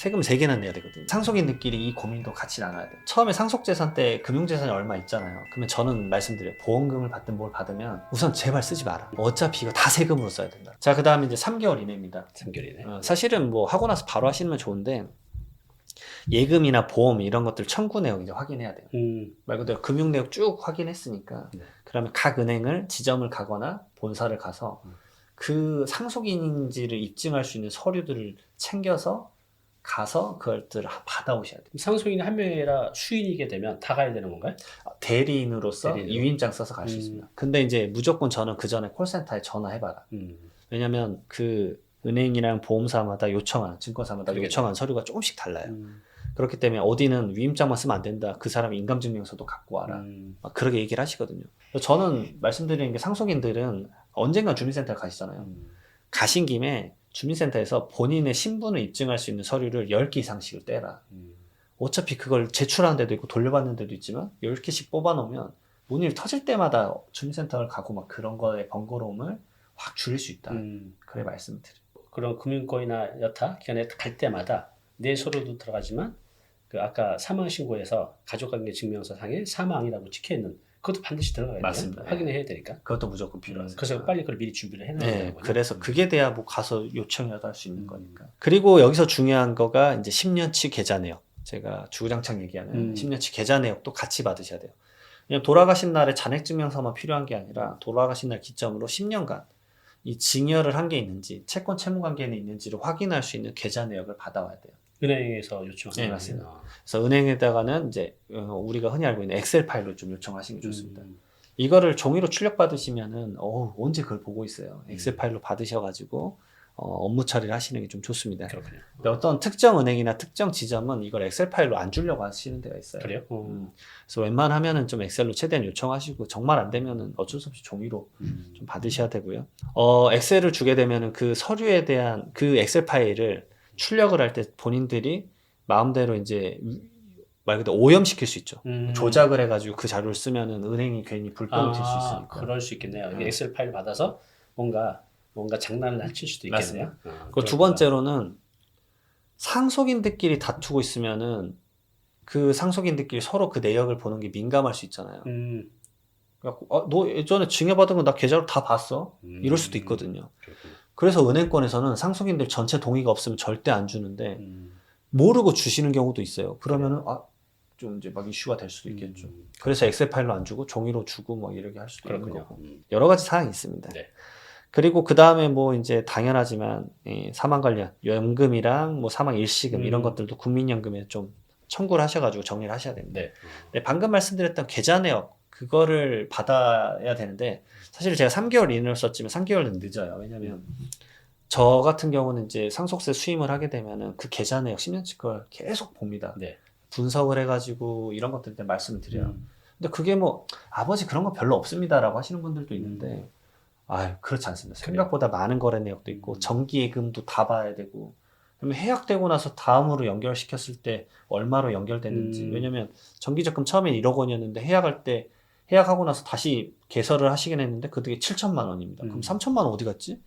세금 3개나 내야 되거든요. 상속인들끼리 이 고민도 같이 나눠야 돼요. 처음에 상속재산 때 금융재산이 얼마 있잖아요. 그러면 저는 말씀드려요. 보험금을 받든 뭘 받으면 우선 제발 쓰지 마라. 어차피 이거 다 세금으로 써야 된다. 자, 그 다음에 이제 3개월 이내입니다. 3개월이네. 사실은 뭐 하고 나서 바로 하시면 좋은데 예금이나 보험 이런 것들 청구 내역 이제 확인해야 돼요. 말 그대로 금융 내역 쭉 확인했으니까 네. 그러면 각 은행을 지점을 가거나 본사를 가서 그 상속인인지를 입증할 수 있는 서류들을 챙겨서 가서 그것들을 받아오셔야 돼요. 상속인이 한 명이라 수인이게 되면 다 가야 되는 건가요? 대리인으로서 대리인으로. 유임장 써서 갈 수 있습니다. 근데 이제 무조건 저는 그 전에 콜센터에 전화해봐라. 왜냐면 그 은행이랑 보험사마다 요청하는, 증권사마다 그러겠네요. 요청하는 서류가 조금씩 달라요. 그렇기 때문에 어디는 유임장만 쓰면 안 된다. 그 사람의 인감증명서도 갖고 와라. 막 그렇게 얘기를 하시거든요. 저는 말씀드리는 게 상속인들은 언젠가 주민센터에 가시잖아요. 가신 김에 주민센터에서 본인의 신분을 입증할 수 있는 서류를 10개 이상씩을 떼라. 어차피 그걸 제출하는 데도 있고 돌려받는 데도 있지만 10개씩 뽑아놓으면 뭔 일 터질 때마다 주민센터를 가고 막 그런 거에 번거로움을 확 줄일 수 있다. 그래 말씀드려요. 그런 금융권이나 여타 기관에 갈 때마다 내 서류도 들어가지만 그 아까 사망신고에서 가족관계 증명서 상에 사망이라고 찍혀있는 그것도 반드시 들어가야 돼요. 맞습니다. 확인해야 되니까. 그것도 무조건 필요하세요. 그래서 빨리 그걸 미리 준비를 해놔야 되는 거죠. 그래서 그게 돼야 뭐 가서 요청이라도 할 수 있는 거니까. 그리고 여기서 중요한 거가 이제 10년치 계좌 내역. 제가 주구장창 얘기하는 10년치 계좌 내역도 같이 받으셔야 돼요. 왜냐면 돌아가신 날에 잔액증명서만 필요한 게 아니라 돌아가신 날 기점으로 10년간 이 증여를 한 게 있는지 채권 채무 관계는 있는지를 확인할 수 있는 계좌 내역을 받아와야 돼요. 은행에서 요청하는 네, 맞습니다. 그래서 은행에다가는 이제 우리가 흔히 알고 있는 엑셀 파일로 좀 요청하시는 게 좋습니다. 이거를 종이로 출력 받으시면은 언제 그걸 보고 있어요. 엑셀 파일로 받으셔가지고 업무 처리를 하시는 게 좀 좋습니다. 그렇군요. 근데 어떤 특정 은행이나 특정 지점은 이걸 엑셀 파일로 안 주려고 하시는 데가 있어요. 그래요? 그래서 웬만하면은 좀 엑셀로 최대한 요청하시고 정말 안 되면은 어쩔 수 없이 종이로 좀 받으셔야 되고요. 엑셀을 주게 되면은 그 서류에 대한 그 엑셀 파일을 출력을 할 때 본인들이 마음대로 이제 말 그대로 오염시킬 수 있죠. 조작을 해가지고 그 자료를 쓰면은 은행이 괜히 불똥이 튈 수 있으니까. 그럴 수 있겠네요. 이게 엑셀 파일 받아서 뭔가 장난을 칠 수도 있겠네요. 그리고 두 번째로는 상속인들끼리 다투고 있으면은 그 상속인들끼리 서로 그 내역을 보는 게 민감할 수 있잖아요. 그래갖고 너 예전에 증여받은 거 나 계좌로 다 봤어? 이럴 수도 있거든요. 그렇군요. 그래서 은행권에서는 상속인들 전체 동의가 없으면 절대 안 주는데 모르고 주시는 경우도 있어요. 그러면은 좀 이제 막 이슈가 될 수도 있겠죠. 그래서 엑셀 파일로 안 주고 종이로 주고 막 이렇게 할 수도 있는 거고. 여러 가지 사항이 있습니다. 네. 그리고 그 다음에 뭐 이제 당연하지만 사망 관련 연금이랑 뭐 사망 일시금 이런 것들도 국민연금에 좀 청구를 하셔가지고 정리를 하셔야 됩니다. 네. 네, 방금 말씀드렸던 계좌 내역 그거를 받아야 되는데 사실 제가 3개월 이내로 썼지만 3개월은 늦어요. 왜냐면 저 같은 경우는 이제 상속세 수임을 하게 되면은 그 계좌 내역 10년치 걸 계속 봅니다. 네. 분석을 해가지고 이런 것들 때 말씀을 드려요. 근데 그게 뭐 아버지 그런 거 별로 없습니다라고 하시는 분들도 있는데 그렇지 않습니다. 생각보다 많은 거래 내역도 있고 정기예금도 다 봐야 되고 그러면 해약되고 나서 다음으로 연결시켰을 때 얼마로 연결됐는지 왜냐면 정기적금 처음에 1억 원이었는데 해약할 때 해약하고 나서 다시 개설을 하시긴 했는데 그게 7천만 원입니다. 그럼 3천만 원 어디 갔지?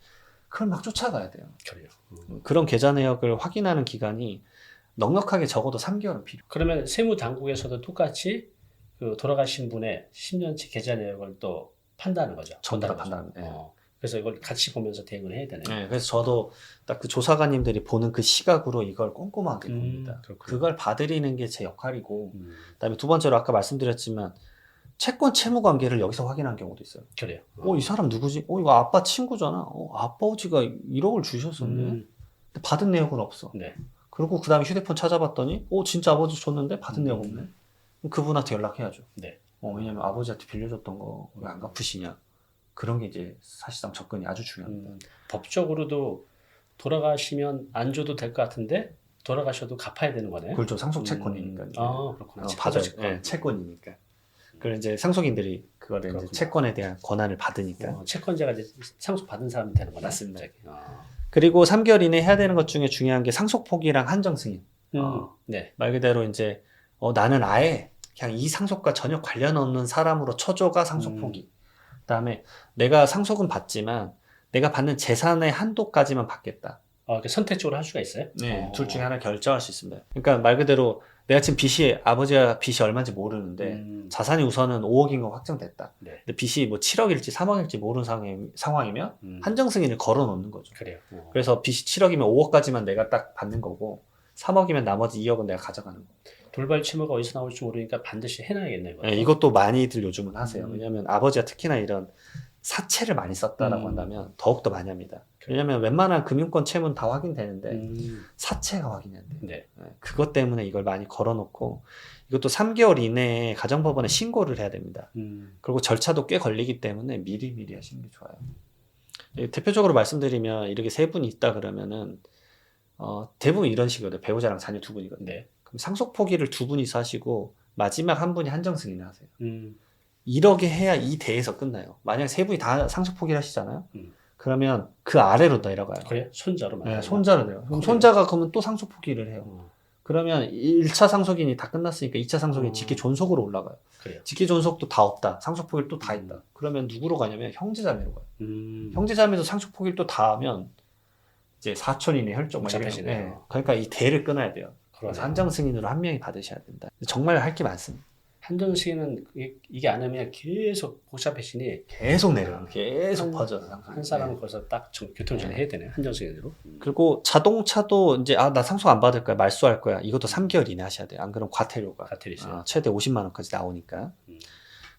그걸 막 쫓아가야 돼요. 그래요. 그런 계좌 내역을 확인하는 기간이 넉넉하게 적어도 3개월은 필요해요. 그러면 세무당국에서도 똑같이 그 돌아가신 분의 10년치 계좌 내역을 또 판다는 거죠. 전부 다 판단합니다. 그래서 이걸 같이 보면서 대응을 해야 되네요. 네, 그래서 저도 딱 그 조사관님들이 보는 그 시각으로 이걸 꼼꼼하게 봅니다. 그걸 봐드리는 게 제 역할이고, 그다음에 두 번째로 아까 말씀드렸지만 채권 채무 관계를 여기서 확인한 경우도 있어요. 그래요. 이 사람 누구지? 이거 아빠 친구잖아. 아버지가 1억을 주셨었네. 근데 받은 내역은 없어. 네. 그리고 그 다음에 휴대폰 찾아봤더니, 진짜 아버지 줬는데 받은 내역 없네. 그럼 그분한테 연락해야죠. 네. 왜냐면 아버지한테 빌려줬던 거 왜 안 갚으시냐. 그런 게 이제 사실상 접근이 아주 중요합니다. 법적으로도 돌아가시면 안 줘도 될 것 같은데 돌아가셔도 갚아야 되는 거네요. 그렇죠. 상속 채권이니까요. 그렇구나. 받아요. 채권이니까. 그걸 이제 상속인들이 그거를 이제 채권에 대한 권한을 받으니까. 채권자가 이제 상속 받은 사람이 되는 거네. 맞습니다. 그리고 3개월 이내에 해야 되는 것 중에 중요한 게 상속 포기랑 한정 승인. 네. 말 그대로 이제 나는 아예 그냥 이 상속과 전혀 관련 없는 사람으로 쳐줘가 상속 포기. 그다음에 내가 상속은 받지만 내가 받는 재산의 한도까지만 받겠다. 이렇게 선택적으로 할 수가 있어요? 네, 둘 중에 하나 결정할 수 있습니다. 그러니까 말 그대로 내가 지금 아버지가 빚이 얼마인지 모르는데 자산이 우선은 5억인 거 확정됐다. 네. 근데 빚이 뭐 7억일지 3억일지 모르는 상황이면 한정 승인을 걸어 놓는 거죠. 그래요. 그래서 빚이 7억이면 5억까지만 내가 딱 받는 거고 3억이면 나머지 2억은 내가 가져가는 거예요. 돌발 채무가 어디서 나올지 모르니까 반드시 해놔야겠네요. 네, 이것도 많이들 요즘은 하세요. 왜냐하면 아버지가 특히나 이런 사채를 많이 썼다라고 한다면 더욱더 많이 합니다. 왜냐하면 웬만한 금융권 채무는 다 확인되는데 사채가 확인이 안 돼요. 네. 네, 그것 때문에 이걸 많이 걸어놓고 이것도 3개월 이내에 가정법원에 신고를 해야 됩니다. 그리고 절차도 꽤 걸리기 때문에 미리미리 하시는 게 좋아요. 대표적으로 말씀드리면 이렇게 세 분이 있다 그러면은 대부분 이런 식이거든요. 배우자랑 자녀 두 분이거든요. 네. 그럼 상속 포기를 두 분이서 하시고 마지막 한 분이 한정 승인을 하세요. 음. 이렇게 해야 이 대에서 끝나요. 만약 세 분이 다 상속 포기를 하시잖아요. 그러면 그 아래로 내려가요. 그래? 손자로 네, 만나요. 손자로 내요. 그럼 손자가 그러면 또 상속 포기를 해요. 그러면 1차 상속인이 다 끝났으니까 2차 상속인이 직계 존속으로 올라가요. 그래요. 직계 존속도 다 없다. 상속 포기를 또 다 있다. 그러면 누구로 가냐면 형제자매로 가요. 형제자매도 상속 포기를 또 다 하면 이제 사촌이네 혈족 막 이런. 네. 그러니까 이 대를 끊어야 돼요. 그래서 한정 승인으로 한 명이 받으셔야 된다. 정말 할 게 많습니다. 한정 승인은 이게 안 하면 계속 복잡해지니 계속 내려요. 계속 퍼져요. 한 사람은 거기서 딱 교통정리 해야 되네. 한정 승인으로. 그리고 자동차도 이제 나 상속 안 받을 거야. 말소할 거야. 이것도 3개월 이내 하셔야 돼요. 안 그러면 과태료가 최대 50만 원까지 나오니까.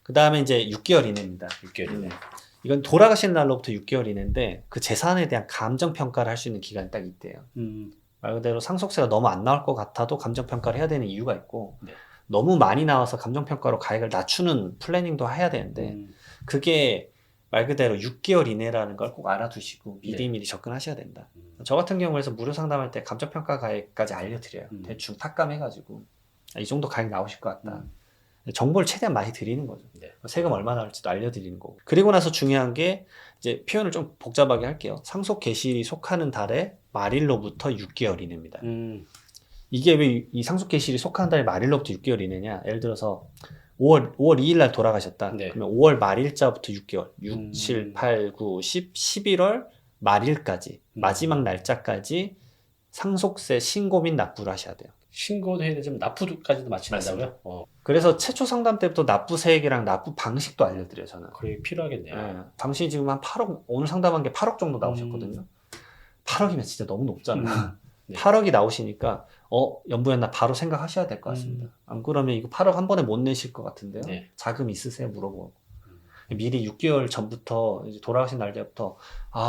그 다음에 이제 6개월 이내입니다. 6개월 이내. 이건 돌아가시는 날로부터 6개월 이내인데 그 재산에 대한 감정 평가를 할 수 있는 기간이 딱 있대요. 말 그대로 상속세가 너무 안 나올 것 같아도 감정 평가를 해야 되는 이유가 있고 네. 너무 많이 나와서 감정 평가로 가액을 낮추는 플래닝도 해야 되는데 그게 말 그대로 6개월 이내라는 걸 꼭 알아두시고 미리미리 접근하셔야 된다. 저 같은 경우에서 무료 상담할 때 감정 평가 가액까지 알려드려요. 대충 탁감해가지고 이 정도 가액 나오실 것 같다. 정보를 최대한 많이 드리는 거죠. 네. 세금 얼마 나올지도 알려드리는 거고. 그리고 나서 중요한 게 이제 표현을 좀 복잡하게 할게요. 상속 개시일이 속하는 달의 말일로부터 6개월 이내입니다. 이게 왜 이 상속 개시일이 속하는 달의 말일로부터 6개월 이내냐? 예를 들어서 5월 2일 날 돌아가셨다. 네. 그러면 5월 말일자부터 6개월. 6, 7, 8, 9, 10, 11월 말일까지 마지막 날짜까지 상속세 신고 및 납부를 하셔야 돼요. 신고도 해야 되지만 납부까지도 마친다고요? 그래서 최초 상담 때부터 납부세액이랑 납부 방식도 알려드려요, 저는. 그게 필요하겠네요. 네. 당신이 지금 한 8억, 오늘 상담한 게 8억 정도 나오셨거든요. 8억이면 진짜 너무 높잖아요. 네. 8억이 나오시니까, 연부였나 바로 생각하셔야 될 것 같습니다. 안 그러면 이거 8억 한 번에 못 내실 것 같은데요. 네. 자금 있으세요? 물어보고. 미리 6개월 전부터, 이제 돌아가신 날짜부터,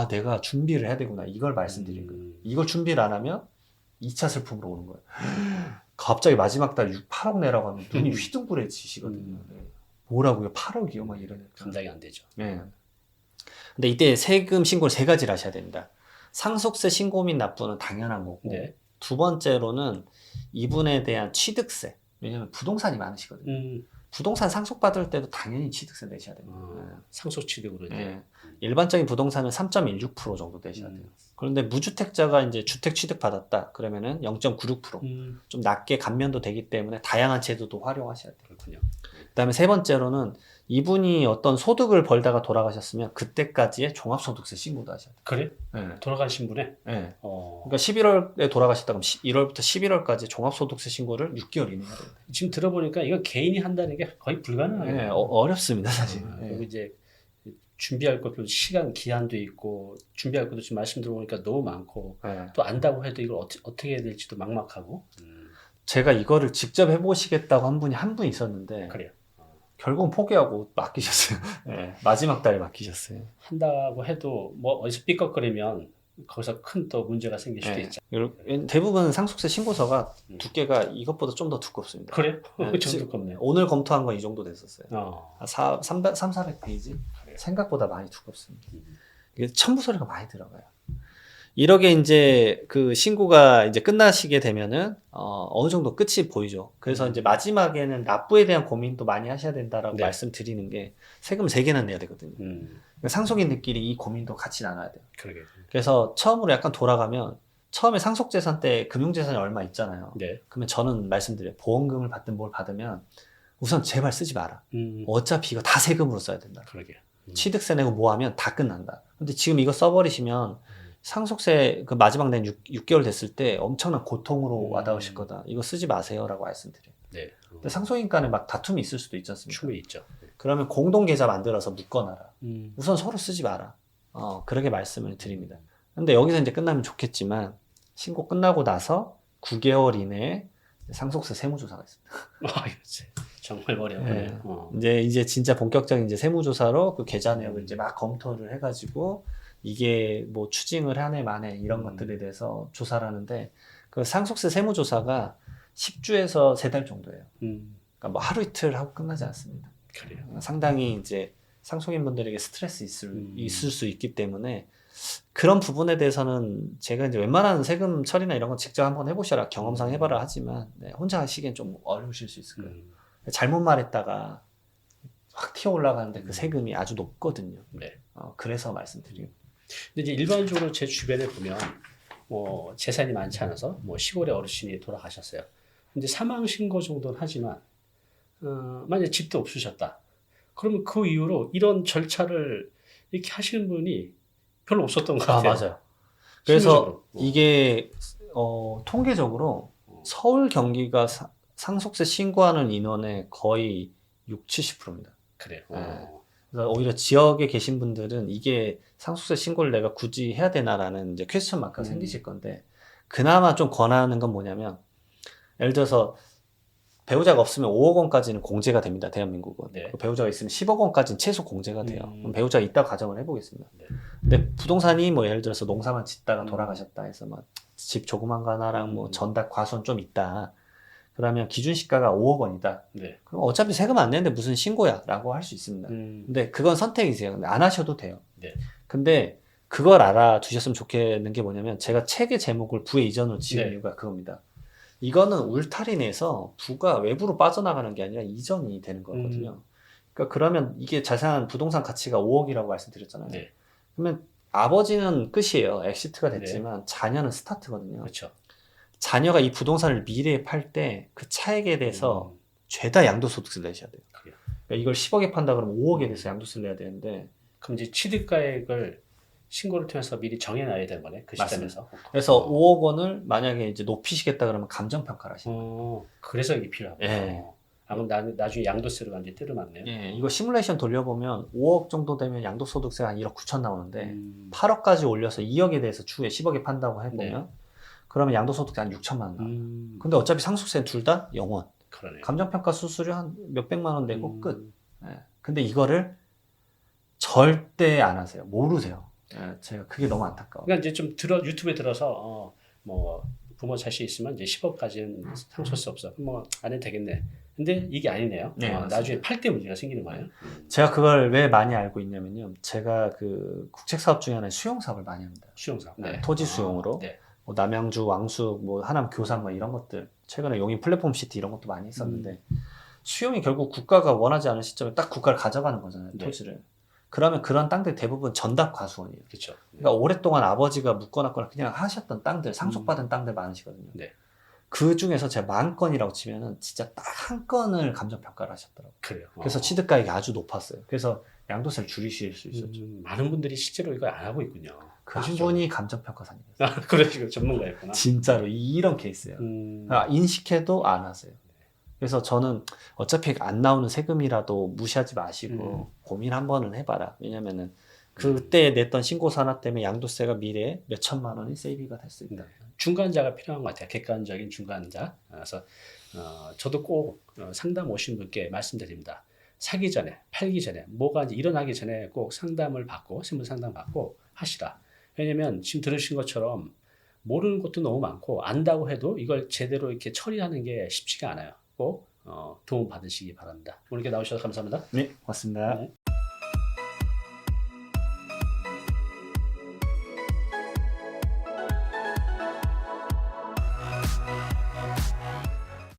내가 준비를 해야 되구나. 이걸 말씀드린 거예요. 이걸 준비를 안 하면 2차 슬픔으로 오는 거예요. 갑자기 마지막 달 8억 내라고 하면 눈이 휘둥그레지시거든요. 뭐라고요? 8억이요? 막 이러니까. 감당이 안 되죠. 네. 근데 이때 세금 신고를 3가지를 하셔야 됩니다. 상속세 신고 및 납부는 당연한 거고, 네. 두 번째로는 이분에 대한 취득세. 왜냐면 부동산이 많으시거든요. 부동산 상속받을 때도 당연히 취득세 내셔야 됩니다. 상속 취득으로. 네. 일반적인 부동산은 3.16% 정도 내셔야 돼요. 그런데 무주택자가 이제 주택 취득 받았다. 그러면은 0.96%. 좀 낮게 감면도 되기 때문에 다양한 제도도 활용하셔야 돼요. 그렇군요. 그다음에 세 번째로는 이분이 어떤 소득을 벌다가 돌아가셨으면 그때까지의 종합소득세 신고도 하셔야 돼요. 그래? 네. 돌아가신 분에? 네. 그러니까 11월에 돌아가셨다 그럼 1월부터 11월까지 종합소득세 신고를 6개월 이내 해야 돼요. 지금 들어보니까 이거 개인이 한다는 게 거의 불가능해요. 네, 어렵습니다, 사실. 그리고 이제 준비할 것도 시간 기한도 있고 준비할 것도 지금 말씀 들어보니까 너무 많고 또 안다고 해도 이걸 어떻게 해야 될지도 막막하고. 제가 이거를 직접 해보시겠다고 한 분 있었는데 그래요. 결국은 포기하고 맡기셨어요. 네, 마지막 달에 맡기셨어요. 한다고 해도 뭐 어디서 삐걱거리면 거기서 큰 또 문제가 생길 수도 있죠. 대부분 상속세 신고서가 두께가 이것보다 좀 더 두껍습니다. 그래요? 네, 좀 두껍네요. 오늘 검토한 건 이 정도 됐었어요. 400페이지? 그래요. 생각보다 많이 두껍습니다. 이게 첨부 서류가 많이 들어가요. 이렇게 이제 그 신고가 이제 끝나시게 되면은 어느 정도 끝이 보이죠. 그래서 이제 마지막에는 납부에 대한 고민도 많이 하셔야 된다라고 말씀드리는 게 세금을 3개나 내야 되거든요. 상속인들끼리 이 고민도 같이 나눠야 돼요. 그러게. 그래서 처음으로 약간 돌아가면 처음에 상속재산 때 금융재산이 얼마 있잖아요. 네. 그러면 저는 말씀드려요. 보험금을 받든 뭘 받으면 우선 제발 쓰지 마라. 어차피 이거 다 세금으로 써야 된다. 그러게. 취득세 내고 뭐 하면 다 끝난다. 근데 지금 이거 써버리시면 상속세 그 마지막 낸 6개월 됐을 때 엄청난 고통으로 음. 와닿으실 거다. 이거 쓰지 마세요라고 말씀드려요. 네. 근데 상속인 간에 막 다툼이 있을 수도 있지 않습니까? 충분히 있죠. 그러면 공동 계좌 만들어서 묶어놔라. 음. 우선 서로 쓰지 마라. 그렇게 말씀을 드립니다. 근데 여기서 이제 끝나면 좋겠지만 신고 끝나고 나서 9개월 이내에 상속세 세무조사가 있습니다. 이거지. 정말 머리 아프네요. 이제 진짜 본격적인 이제 세무조사로 그 계좌 내역을 이제 막 검토를 해가지고 이게 뭐 추징을 하네 마네 이런 것들에 대해서 조사를 하는데 그 상속세 세무조사가 10주에서 3달 정도예요. 그러니까 뭐 하루 이틀 하고 끝나지 않습니다. 그래요. 상당히 이제 상속인분들에게 스트레스 있을 수 있기 때문에 그런 부분에 대해서는 제가 이제 웬만한 세금 처리나 이런 건 직접 한번 해보셔라 경험상 해봐라 하지만 혼자 하시기엔 좀 어려우실 수 있을 거예요. 잘못 말했다가 확 튀어 올라가는데 그 세금이 아주 높거든요. 네. 그래서 말씀드리고. 근데 이제 일반적으로 제 주변에 보면 뭐 재산이 많지 않아서 뭐 시골에 어르신이 돌아가셨어요. 근데 사망 신고 정도는 하지만 만약에 집도 없으셨다. 그러면 그 이후로 이런 절차를 이렇게 하시는 분이 별로 없었던 것 같아요. 맞아요. 그래서 심리적으로. 이게 통계적으로 서울 경기가 상속세 신고하는 인원의 거의 60-70%입니다. 그래요. 그래서 오히려 지역에 계신 분들은 이게 상속세 신고를 내가 굳이 해야 되나라는 이제 퀘스천 마크가 생기실 건데 그나마 좀 권하는 건 뭐냐면 예를 들어서 배우자가 없으면 5억 원까지는 공제가 됩니다. 대한민국은. 네. 배우자가 있으면 10억 원까지는 최소 공제가 돼요. 그럼 배우자가 있다 가정을 해보겠습니다. 네. 근데 부동산이 뭐 예를 들어서 농사만 짓다가 돌아가셨다 해서 막 집 조그만 거 하나랑 뭐 전답 과수원 좀 있다. 그러면 기준 시가가 5억 원이다. 네. 그럼 어차피 세금 안 내는데 무슨 신고야 라고 할 수 있습니다. 근데 그건 선택이세요. 근데 안 하셔도 돼요. 네. 근데 그걸 알아두셨으면 좋겠는 게 뭐냐면 제가 책의 제목을 부의 이전으로 지은 네. 이유가 그겁니다. 이거는 울타리 내에서 부가 외부로 빠져나가는 게 아니라 이전이 되는 거거든요. 그러니까 그러면 이게 자산 부동산 가치가 5억이라고 말씀드렸잖아요. 네. 그러면 아버지는 끝이에요. 엑시트가 됐지만 자녀는 스타트거든요. 그렇죠. 자녀가 이 부동산을 미래에 팔 때 그 차액에 대해서 죄다 양도소득세를 내셔야 돼요. 그래요. 그러니까 이걸 10억에 판다 그러면 5억에 대해서 양도세를 내야 되는데 그럼 이제 취득가액을 신고를 통해서 미리 정해놔야 되는 거네. 그 시점에서. 그래서 5억 원을 만약에 이제 높이시겠다 그러면 감정평가를 하시는 거예요. 그래서 이게 필요하고. 예. 그럼 나중에 양도세로 완전히 때려맞네요. 예, 이거 시뮬레이션 돌려보면 5억 정도 되면 양도소득세가 한 1억 9천 나오는데 8억까지 올려서 2억에 대해서 추후에 10억에 판다고 해보면 그러면 양도소득세 한 6천만 원 나와요. 근데 어차피 상속세는 둘 다 0원. 그러네요. 감정평가 수수료 한 몇백만 원 내고 끝. 예. 근데 이거를 절대 안 하세요. 모르세요. 예, 제가 그게 너무 안타까워요. 그러니까 이제 좀 유튜브에 들어서 뭐 부모 자식 있으면 이제 10억까지는 상속세 없어. 뭐 안 해도 되겠네. 근데 이게 아니네요. 네, 나중에 팔 때 문제가 생기는 거예요. 제가 그걸 왜 많이 알고 있냐면요. 제가 그 국책사업 중에 하나의 수용사업을 많이 합니다. 수용사업. 네, 토지 수용으로. 네. 뭐 남양주, 왕숙, 뭐 하남, 교산 뭐 이런 것들. 최근에 용인 플랫폼 시티 이런 것도 많이 있었는데 수용이 결국 국가가 원하지 않은 시점에 딱 국가를 가져가는 거잖아요. 네. 토지를. 그러면 그런 땅들 대부분 전답 과수원이에요. 그렇죠. 그러니까 오랫동안 아버지가 묶어놨거나 그냥 하셨던 땅들, 상속받은 땅들 많으시거든요. 네. 그 중에서 제가 10,000건이라고 치면은 진짜 딱 한 건을 감정평가를 하셨더라고요. 그래요. 그래서 취득가액이 아주 높았어요. 그래서 양도세를 줄이실 수 있었죠. 많은 분들이 실제로 이걸 안 하고 있군요. 그런 분이 감정평가사님이었어요. 그러시고 전문가였구나. 진짜로 이런 케이스예요. 인식해도 안 하세요. 그래서 저는 어차피 안 나오는 세금이라도 무시하지 마시고 고민 한 번은 해봐라. 왜냐면은 그때 냈던 신고서 하나 때문에 양도세가 미래에 몇 천만 원이 세이비가 될 수 있다. 중간자가 필요한 것 같아요. 객관적인 중간자. 그래서 저도 꼭 상담 오신 분께 말씀드립니다. 사기 전에, 팔기 전에, 뭐가 이제 일어나기 전에 꼭 상담을 받고, 신분 상담 받고 하시라. 왜냐면 지금 들으신 것처럼 모르는 것도 너무 많고, 안다고 해도 이걸 제대로 이렇게 처리하는 게 쉽지가 않아요. 꼭 도움 받으시기 바랍니다. 오늘 이렇게 나오셔서 감사합니다. 네, 고맙습니다. 네.